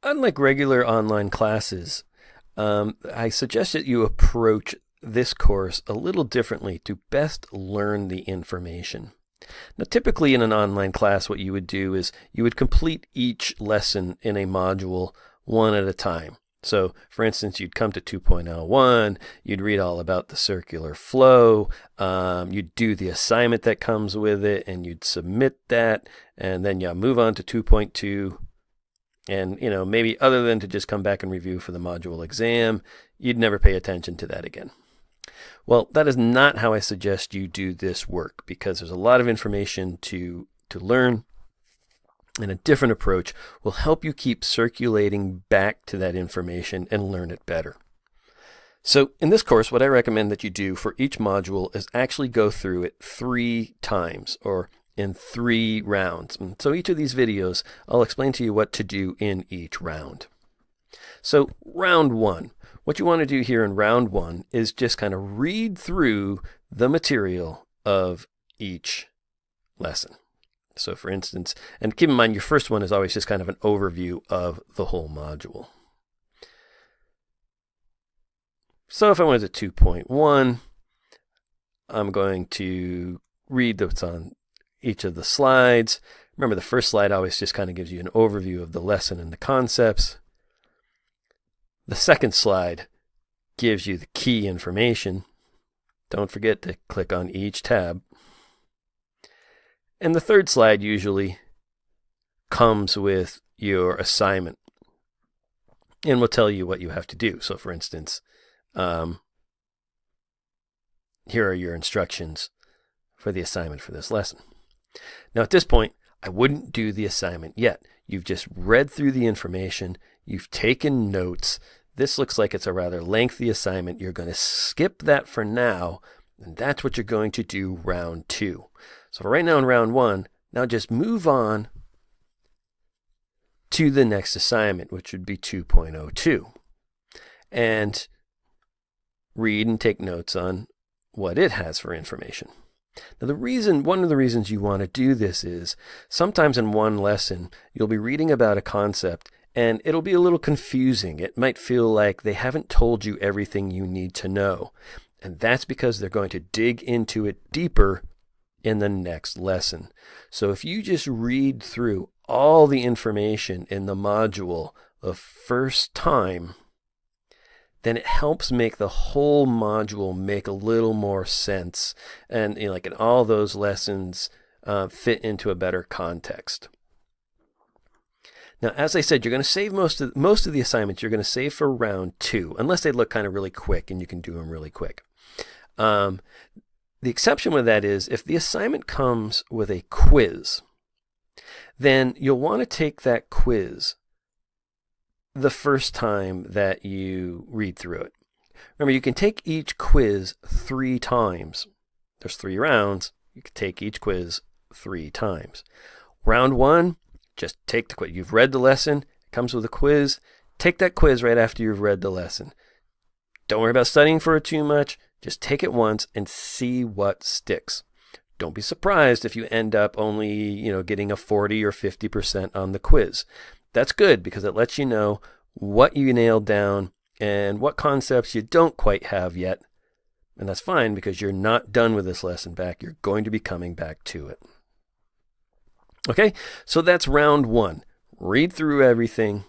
Unlike regular online classes, I suggest that you approach this course a little differently to best learn the information. Now, typically in an online class, what you would do is you would complete each lesson in a module one at a time. So, for instance, you'd come to 2.01, you'd read all about the circular flow, you'd do the assignment that comes with it, and you'd submit that, and then you move on to 2.2. And, maybe other than to just come back and review for the module exam, you'd never pay attention to that again. Well, that is not how I suggest you do this work, because there's a lot of information to learn, and a different approach will help you keep circulating back to that information and learn it better. So in this course, what I recommend that you do for each module is actually go through it 3 times, or in 3 rounds. And so each of these videos, I'll explain to you what to do in each round. So round 1. What you want to do here in round 1 is just kind of read through the material of each lesson. So for instance, and keep in mind your first one is always just kind of an overview of the whole module. So if I went to 2.1, I'm going to read what's on each of the slides. Remember, the first slide always just kind of gives you an overview of the lesson and the concepts. The second slide gives you the key information. Don't forget to click on each tab. And the third slide usually comes with your assignment and will tell you what you have to do. So for instance, here are your instructions for the assignment for this lesson. Now at this point, I wouldn't do the assignment yet. You've just read through the information. You've taken notes. This looks like it's a rather lengthy assignment. You're going to skip that for now, and that's what you're going to do round 2. So for right now in round 1, now just move on to the next assignment, which would be 2.02, and read and take notes on what it has for information. Now one of the reasons you want to do this is sometimes in one lesson, you'll be reading about a concept and it'll be a little confusing. It might feel like they haven't told you everything you need to know. And that's because they're going to dig into it deeper in the next lesson. So if you just read through all the information in the module the first time, then it helps make the whole module make a little more sense. And and all those lessons fit into a better context. Now, as I said, you're going to save most of the assignments you're going to save for round 2, unless they look kind of really quick and you can do them really quick. The exception with that is if the assignment comes with a quiz, then you'll want to take that quiz the first time that you read through it. Remember, you can take each quiz 3 times. There's 3 rounds. You can take each quiz 3 times. Round 1, just take the quiz. You've read the lesson. It comes with a quiz. Take that quiz right after you've read the lesson. Don't worry about studying for it too much. Just take it once and see what sticks. Don't be surprised if you end up only, getting a 40 or 50% on the quiz. That's good because it lets you know what you nailed down and what concepts you don't quite have yet. And that's fine because you're not done with this lesson back. You're going to be coming back to it. Okay, so that's round 1. Read through everything.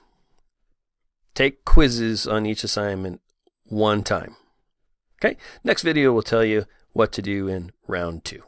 Take quizzes on each assignment 1 time. Okay, next video will tell you what to do in round 2.